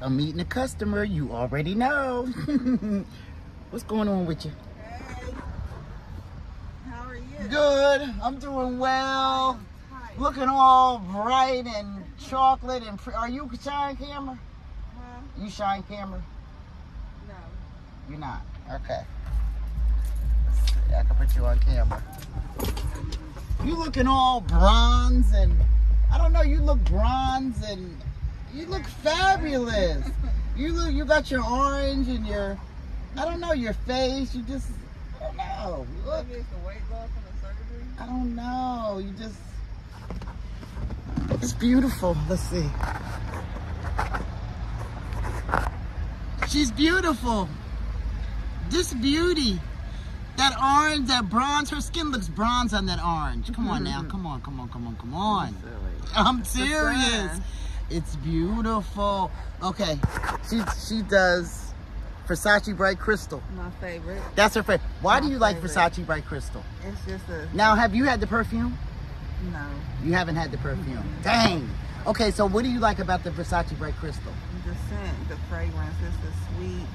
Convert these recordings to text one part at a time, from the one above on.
I'm meeting a customer. You already know. What's going on with you? Hey. How are you? Good. I'm doing well. Looking all bright and chocolate and are you Shine Camera? Huh? You Shine Camera? No. You're not. Okay. Let's see. I can put you on camera. You looking all bronze and I don't know. You look bronze and you look fabulous. You got your orange and your, I don't know, your face. You just, I don't know. You look. Maybe it's the weight loss from the surgery. I don't know. You just, it's beautiful. Let's see. She's beautiful. This beauty. That orange, that bronze, her skin looks bronze on that orange. Come on now. Come on, come on, come on, come on. I'm serious. It's beautiful. Okay. She does Versace Bright Crystal. My favorite. That's her favorite. Why do you like Versace Bright Crystal? It's just a... Now, have you had the perfume? No. You haven't had the perfume. Dang. Okay, so what do you like about the Versace Bright Crystal? The scent, the fragrance. It's a sweet,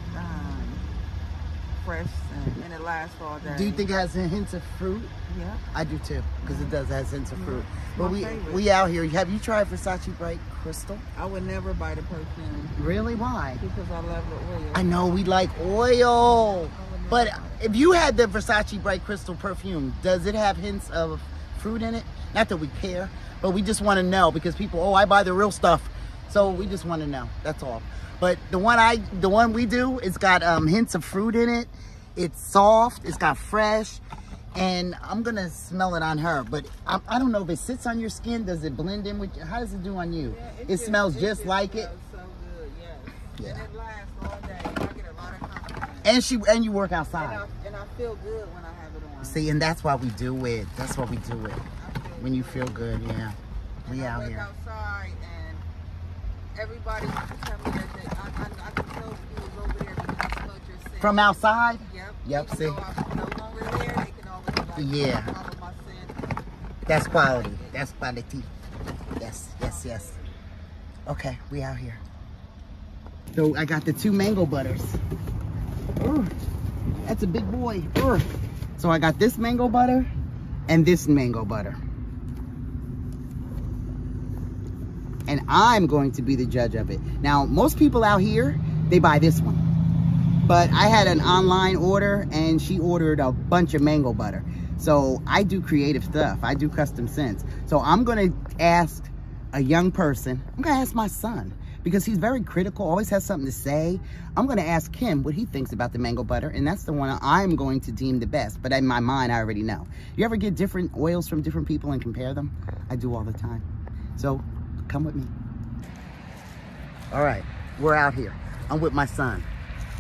fresh scent, and it lasts all day. Do you think it has hints of fruit? Yeah. I do too, because it does have hints of fruit. But favorite. we out here. Have you tried Versace Bright Crystal? I would never buy the perfume. Really? Why? Because I love the oil. I know we like oil. But if you had the Versace Bright Crystal perfume, does it have hints of fruit in it? Not that we care, but we just want to know because people, oh, I buy the real stuff. So we just want to know. That's all. But the one we do, it's got hints of fruit in it. It's soft. It's got fresh. And I'm going to smell it on her. But I don't know if it sits on your skin. Does it blend in with you? How does it do on you? Yeah, it smells just like it. So good, yes. Yeah. And it lasts all day. I get a lot of compliments. And you work outside. And I feel good when I have it on. See, and that's why we do it. That's why we do it. When you feel good, yeah. We out here. Outside and everybody used to tell me that I could tell you was over there because I smelled your scent. From outside? Yep. Yep, see. I'm no longer there, they can always Yeah. follow my scent. That's quality. That's quality. Yes, yes, yes. Okay, we out here. So I got the 2 mango butters. Ooh, that's a big boy. Ooh. So I got this mango butter and this mango butter. And I'm going to be the judge of it. Now, most people out here, they buy this one. But I had an online order and she ordered a bunch of mango butter. So I do creative stuff. I do custom scents. So I'm going to ask a young person. I'm going to ask my son because he's very critical, always has something to say. I'm going to ask him what he thinks about the mango butter. And that's the one I'm going to deem the best. But in my mind, I already know. You ever get different oils from different people and compare them? I do all the time. So come with me. All right, we're out here. I'm with my son.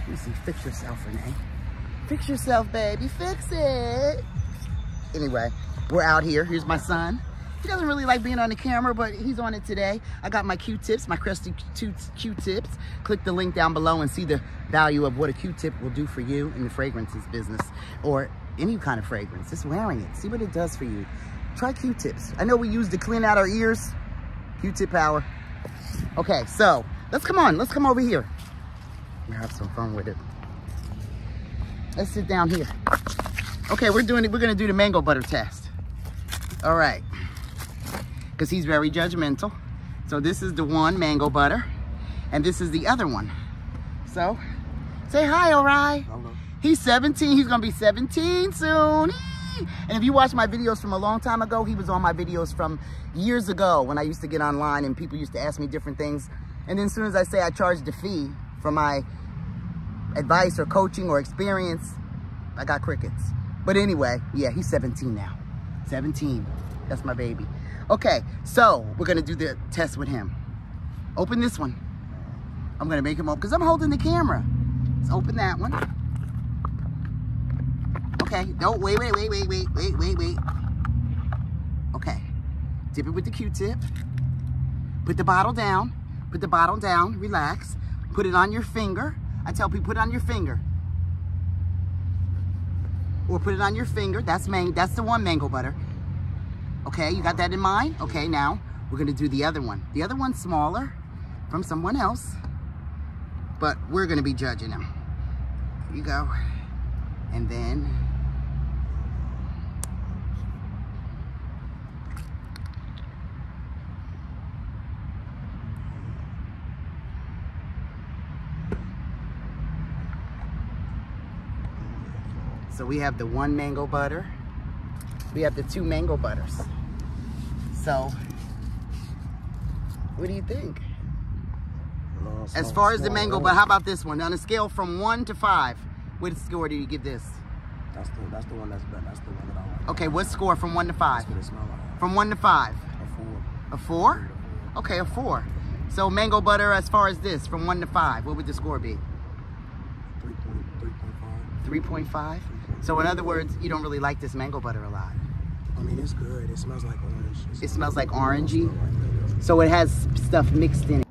Let me see, fix yourself, Renee. Fix yourself, baby, fix it. Anyway, we're out here. Here's my son. He doesn't really like being on the camera, but he's on it today. I got my Q-tips, my crusty Q-tips. Click the link down below and see the value of what a Q-tip will do for you in the fragrances business or any kind of fragrance. Just wearing it. See what it does for you. Try Q-tips. I know we use to clean out our ears. Q-tip power. Okay, so let's come over here. We'll have some fun with it. Let's sit down here. Okay, we're gonna do the mango butter test. All right, because he's very judgmental. So this is the one mango butter, and this is the other one. So, say hi, Ori. Hello. He's 17, he's gonna be 17 soon. And if you watch my videos from a long time ago, he was on my videos from years ago when I used to get online and people used to ask me different things. And then as soon as I say I charged a fee for my advice or coaching or experience, I got crickets. But anyway, yeah, he's 17 now. 17, that's my baby. Okay, so we're gonna do the test with him. Open this one. I'm gonna make him open, because I'm holding the camera. Let's open that one. Okay, no, wait. Okay, dip it with the Q-tip. Put the bottle down, relax. Put it on your finger. I tell people, put it on your finger. Or put it on your finger, that's the one mango butter. Okay, you got that in mind? Okay, now we're gonna do the other one. The other one's smaller from someone else. But we're going to be judging them. Here you go. And then... So we have the 1 mango butter. We have the 2 mango butters. So, what do you think? As far as the mango, but how about this one? On a scale from 1 to 5, what score do you give this? That's the one that's better. That's the one that I like. Okay, what score from 1 to 5? That's what it smells like. From 1 to 5? A 4. A 4? Okay, a 4. So mango butter, as far as this, from 1 to 5, what would the score be? 3.5. 3.5? So in other words, you don't really like this mango butter a lot. I mean, it's good. It smells like orange. It smells like orangey. So it has stuff mixed in it.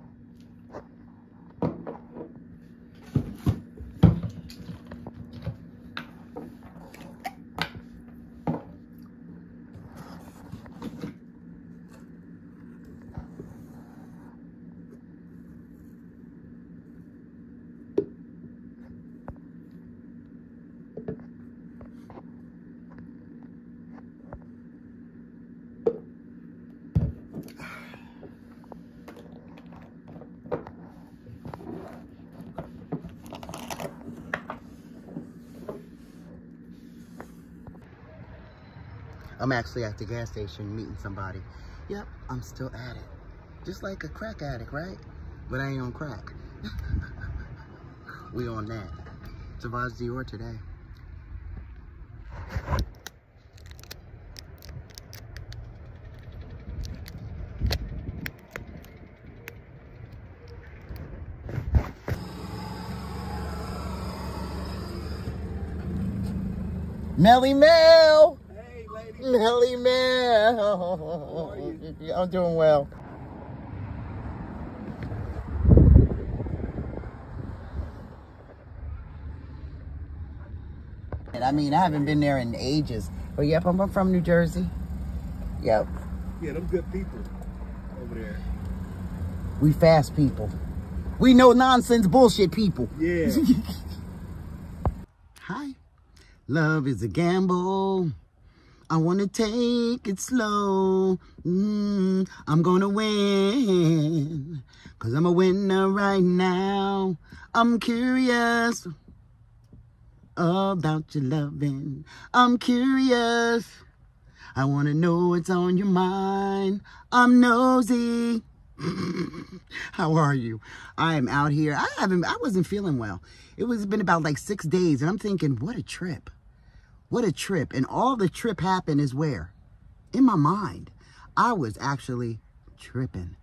I'm actually at the gas station meeting somebody. Yep, I'm still at it. Just like a crack addict, right? But I ain't on crack. We on that. Savage DIOR today. Melly Mel! Hey, lady. Melly Mel! I'm doing well. I mean, I haven't been there in ages. But yep, I'm from New Jersey. Yep. Yeah, them good people over there. We fast people. We no nonsense bullshit people. Yeah. Hi. Love is a gamble. I want to take it slow. I'm going to win. 'Cause I'm a winner right now. I'm curious about your loving. I'm curious. I want to know what's on your mind. I'm nosy. How are you? I am out here. I wasn't feeling well. It's been about like 6 days, and I'm thinking, what a trip. What a trip. And all the trip happened is where? In my mind. I was actually tripping.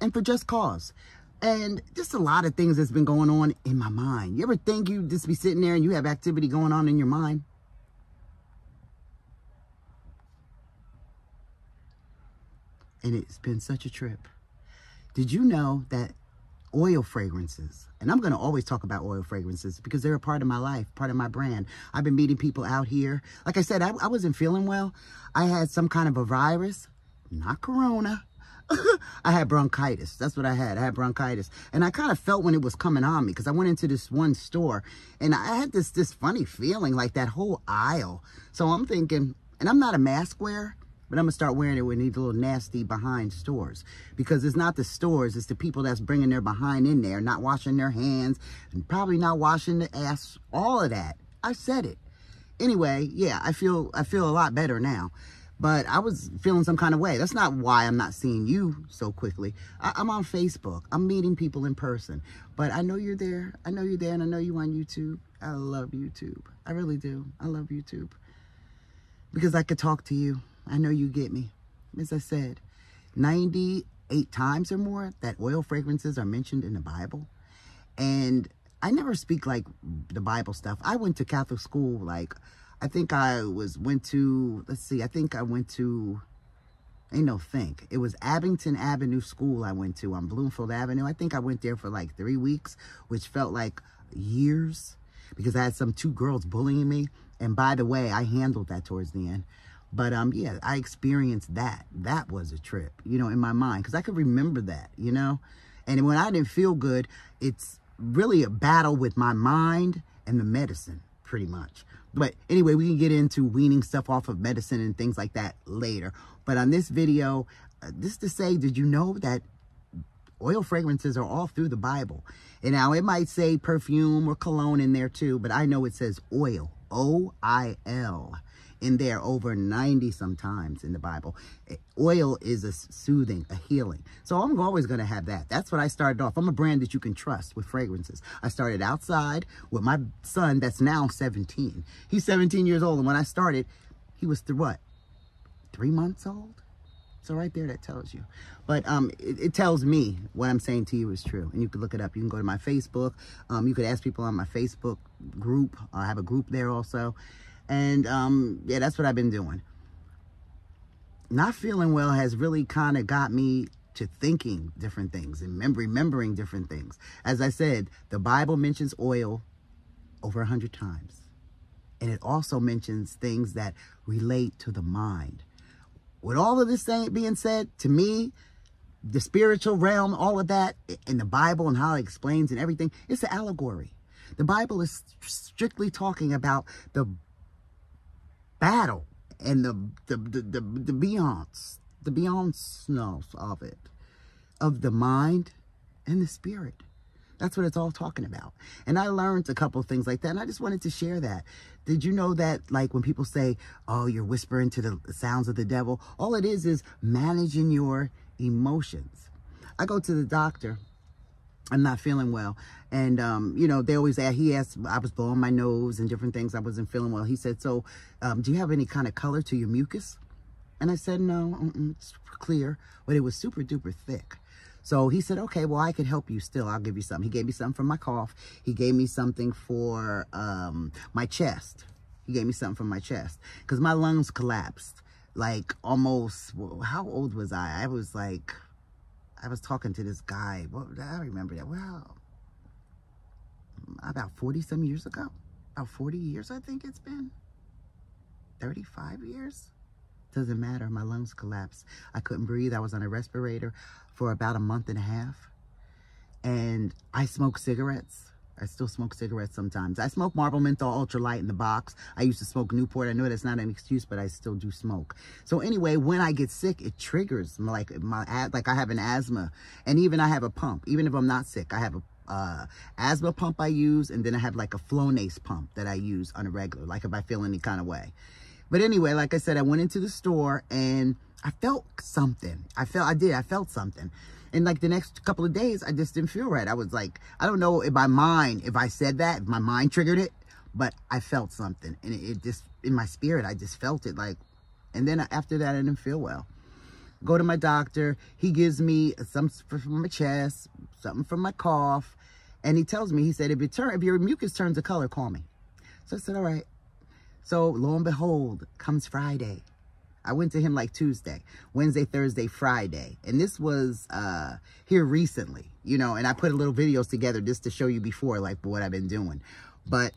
And for just cause. And just a lot of things that's been going on in my mind. You ever think you just be sitting there and you have activity going on in your mind? And it's been such a trip. Did you know that oil fragrances, and I'm going to always talk about oil fragrances because they're a part of my life, part of my brand. I've been meeting people out here. Like I said, I wasn't feeling well. I had some kind of a virus, not corona. I had bronchitis. That's what I had. I had bronchitis. And I kind of felt when it was coming on me because I went into this one store and I had this funny feeling like that whole aisle. So I'm thinking, and I'm not a mask wearer, but I'm going to start wearing it when these little nasty behind stores. Because it's not the stores, it's the people that's bringing their behind in there, not washing their hands, and probably not washing the ass, all of that. I said it. Anyway, yeah, I feel a lot better now. But I was feeling some kind of way. That's not why I'm not seeing you so quickly. I'm on Facebook. I'm meeting people in person. But I know you're there. I know you're there, and I know you on YouTube. I love YouTube. I really do. I love YouTube. Because I could talk to you. I know you get me. As I said, 98 times or more that oil fragrances are mentioned in the Bible. And I never speak like the Bible stuff. I went to Catholic school. Like, I think it was Abington Avenue School I went to on Bloomfield Avenue. I think I went there for like 3 weeks, which felt like years because I had two girls bullying me. And by the way, I handled that towards the end. But, yeah, I experienced that. That was a trip, you know, in my mind. Because I could remember that, you know. And when I didn't feel good, it's really a battle with my mind and the medicine, pretty much. But anyway, we can get into weaning stuff off of medicine and things like that later. But on this video, just to say, did you know that oil fragrances are all through the Bible? And now it might say perfume or cologne in there too, but I know it says oil, O-I-L, in there over 90 sometimes in the Bible. Oil is a soothing, a healing. So I'm always going to have that. That's what I started off. I'm a brand that you can trust with fragrances. I started outside with my son that's now 17. He's 17 years old. And when I started, he was what? 3 months old? So right there, that tells you. But it tells me what I'm saying to you is true. And you can look it up. You can go to my Facebook. You could ask people on my Facebook group. I have a group there also. And yeah, that's what I've been doing. Not feeling well has really kind of got me to thinking different things and remembering different things. As I said, the Bible mentions oil over 100 times. And it also mentions things that relate to the mind. With all of this being said, to me, the spiritual realm, all of that in the Bible and how it explains and everything, it's an allegory. The Bible is strictly talking about the battle and the beyonds of it, of the mind and the spirit. That's what it's all talking about. And I learned a couple of things like that, and I just wanted to share that. Did you know that, like, when people say, oh, you're whispering to the sounds of the devil, all it is managing your emotions. I go to the doctor. I'm not feeling well. And, you know, they always ask, he asked, I was blowing my nose and different things. I wasn't feeling well. He said, so do you have any kind of color to your mucus? And I said, no, it's clear, but it was super duper thick. So he said, okay, well, I could help you still. I'll give you something. He gave me something for my cough. He gave me something for my chest. He gave me something for my chest because my lungs collapsed. Like almost, well, how old was I? I was talking to this guy. Well, I remember that. Well, about 40 some years ago. About 40 years, I think it's been. 35 years. Doesn't matter. My lungs collapsed. I couldn't breathe. I was on a respirator for about a month and a half. And I smoke cigarettes. I still smoke cigarettes sometimes. I smoke Marlboro Menthol Ultralight in the box. I used to smoke Newport. I know that's not an excuse, but I still do smoke. So anyway, when I get sick, it triggers like I have an asthma. And even I have a pump. Even if I'm not sick, I have a asthma pump I use. And then I have like a Flonase pump that I use on a regular, like if I feel any kind of way. But anyway, like I said, I went into the store and I felt something. I felt something. And like the next couple of days, I just didn't feel right. I was like, I don't know if my mind, if I said that, if my mind triggered it, but I felt something. And it just, in my spirit, I just felt it like, and then after that, I didn't feel well. Go to my doctor. He gives me something from my chest, something from my cough. And he tells me, he said, if your mucus turns a color, call me. So I said, all right. So lo and behold, comes Friday. I went to him like Tuesday, Wednesday, Thursday, Friday. And this was here recently, you know, and I put a little videos together just to show you before, like what I've been doing. But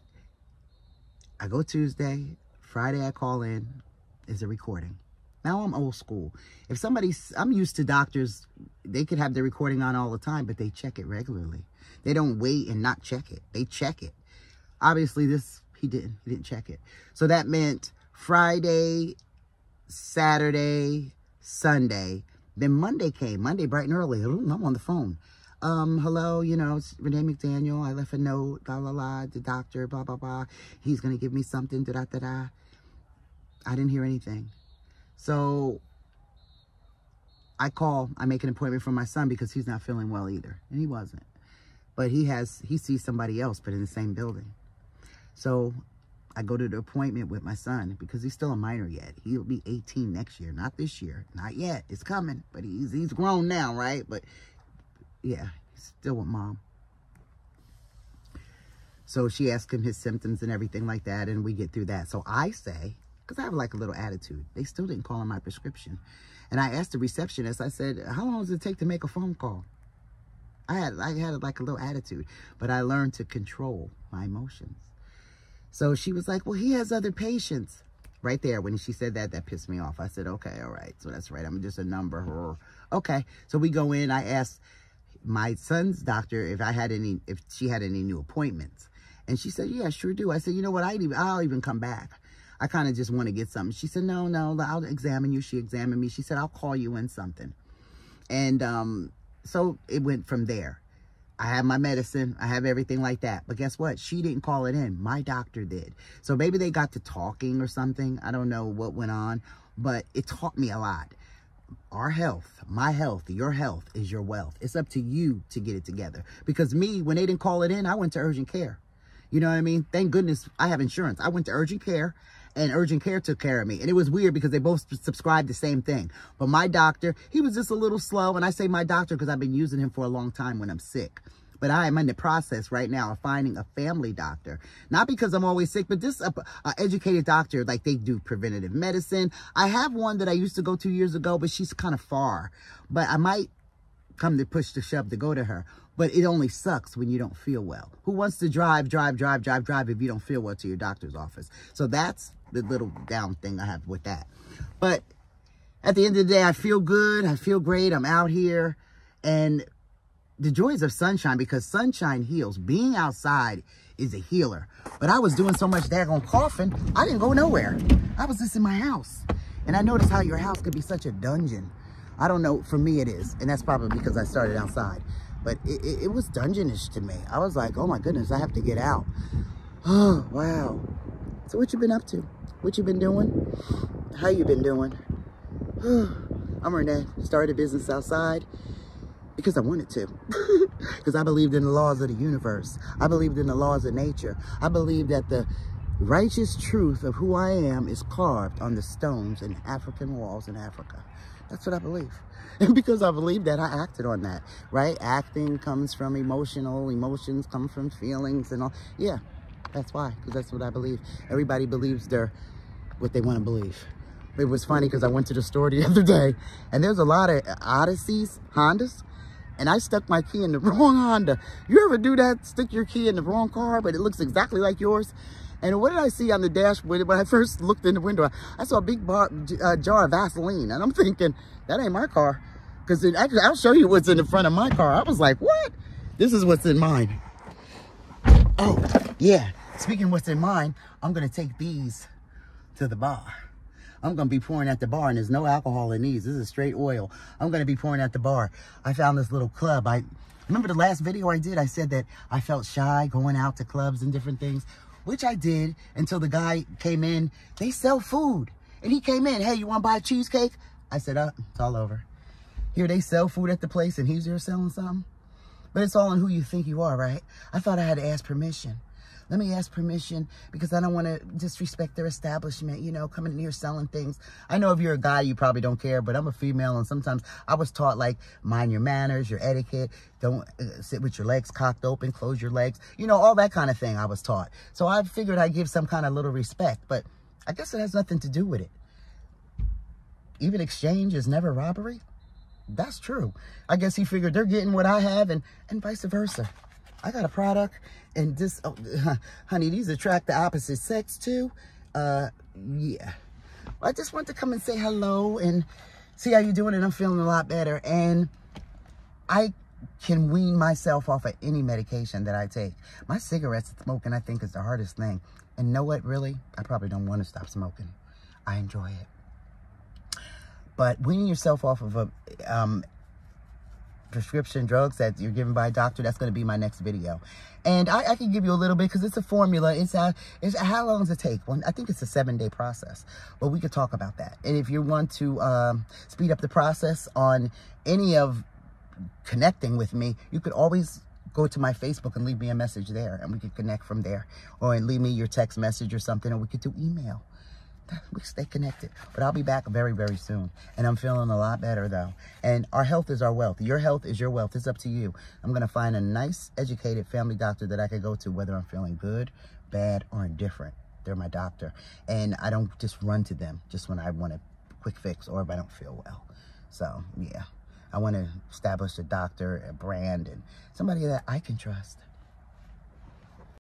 I go Tuesday, Friday I call in, is a recording. Now I'm old school. If I'm used to doctors, they could have their recording on all the time, but they check it regularly. They don't wait and not check it. They check it. Obviously he didn't check it. So that meant Friday, Saturday, Sunday. Then Monday came. Monday bright and early. I'm on the phone. Hello, you know, it's Renee McDaniel. I left a note, blah, blah, blah, the doctor, blah, blah, blah. He's going to give me something, da, da, da, da. I didn't hear anything. So I make an appointment for my son because he's not feeling well either. And he wasn't. But he sees somebody else, but in the same building. So I go to the appointment with my son because he's still a minor yet. He'll be 18 next year, not this year. Not yet. It's coming, but he's grown now, right? But yeah, he's still with mom. So she asked him his symptoms and everything like that, and we get through that. So I say, because I have like a little attitude, they still didn't call in my prescription. And I asked the receptionist, I said, how long does it take to make a phone call? I had like a little attitude, but I learned to control my emotions. So she was like, well, he has other patients. Right there, when she said that, that pissed me off. I said, okay, all right. So that's right. I'm just a number. Okay. So we go in. I asked my son's doctor if she had any new appointments. And she said, yeah, sure do. I said, you know what, I'll even come back. I kind of just want to get something. She said, no, I'll examine you. She examined me. She said, I'll call you in something. And so it went from there. I have my medicine. I have everything like that. But guess what? She didn't call it in. My doctor did. So maybe they got to talking or something. I don't know what went on, but it taught me a lot. Our health, my health, your health is your wealth. It's up to you to get it together. Because me, when they didn't call it in, I went to urgent care. You know what I mean? Thank goodness I have insurance. I went to urgent care, and urgent care took care of me. And it was weird because they both subscribed the same thing. But my doctor, he was just a little slow. And I say my doctor because I've been using him for a long time when I'm sick. But I am in the process right now of finding a family doctor. Not because I'm always sick, but just an educated doctor. Like, they do preventative medicine. I have one that I used to go to years ago, but she's kind of far. But I might come to push the shove to go to her. But it only sucks when you don't feel well. Who wants to drive if you don't feel well to your doctor's office? So that's the little down thing I have with that. But at the end of the day, I feel good. I feel great. I'm out here. And the joys of sunshine, because sunshine heals. Being outside is a healer. But I was doing so much daggone coughing, I didn't go nowhere. I was just in my house. And I noticed how your house could be such a dungeon. I don't know. For me, it is. And that's probably because I started outside. But it was dungeonish to me. I was like, oh my goodness, I have to get out. Oh, wow. So what you been up to? What you been doing? How you been doing? I'm Renee. Started a business outside because I wanted to. Because I believed in the laws of the universe. I believed in the laws of nature. I believe that the righteous truth of who I am is carved on the stones in African walls in Africa. That's what I believe. And because I believe that, I acted on that, right? Acting comes from emotions come from feelings and all. Yeah, that's why, because that's what I believe. Everybody believes what they want to believe. It was funny because I went to the store the other day, and there's a lot of Hondas, and I stuck my key in the wrong Honda. You ever do that? Stick your key in the wrong car, but it looks exactly like yours? And what did I see on the dashboard? When I first looked in the window, I saw a big jar of Vaseline. And I'm thinking, that ain't my car. Because actually, I'll show you what's in the front of my car. I was like, what? This is what's in mine. Oh, yeah. Speaking of what's in mine, I'm going to take these to the bar. I'm going to be pouring at the bar, and there's no alcohol in these. This is straight oil. I'm going to be pouring at the bar. I found this little club. Remember the last video I did? I said that I felt shy going out to clubs and different things. Which I did until the guy came in. They sell food. And he came in. Hey, you want to buy a cheesecake? I said, it's all over. Here they sell food at the place and he's here selling something. But it's all in who you think you are, right? I thought I had to ask permission. Let me ask permission because I don't want to disrespect their establishment, you know, coming in here selling things. I know if you're a guy, you probably don't care, but I'm a female, and sometimes I was taught, like, mind your manners, your etiquette, don't sit with your legs cocked open, close your legs, you know, all that kind of thing I was taught. So I figured I'd give some kind of little respect, but I guess it has nothing to do with it. Even exchange is never robbery. That's true. I guess he figured they're getting what I have and vice versa. I got a product, and this, honey, these attract the opposite sex too. Yeah. I just want to come and say hello and see how you're doing, and I'm feeling a lot better. And I can wean myself off of any medication that I take. My cigarettes smoking, I think, is the hardest thing. And know what, really? I probably don't want to stop smoking. I enjoy it. But weaning yourself off of a prescription drugs that you're given by a doctor, that's going to be my next video. And I can give you a little bit because it's a formula. It's how long does it take? Well, I think it's a 7-day process, but we could talk about that. And if you want to speed up the process on any of connecting with me, you could always go to my Facebook and leave me a message there, and we could connect from there, or leave me your text message or something, or we could do email. We stay connected. But I'll be back very, very soon. And I'm feeling a lot better, though. And our health is our wealth. Your health is your wealth. It's up to you. I'm going to find a nice, educated family doctor that I could go to, whether I'm feeling good, bad, or indifferent. They're my doctor. And I don't just run to them just when I want a quick fix or if I don't feel well. So, yeah. I want to establish a doctor, a brand, and somebody that I can trust.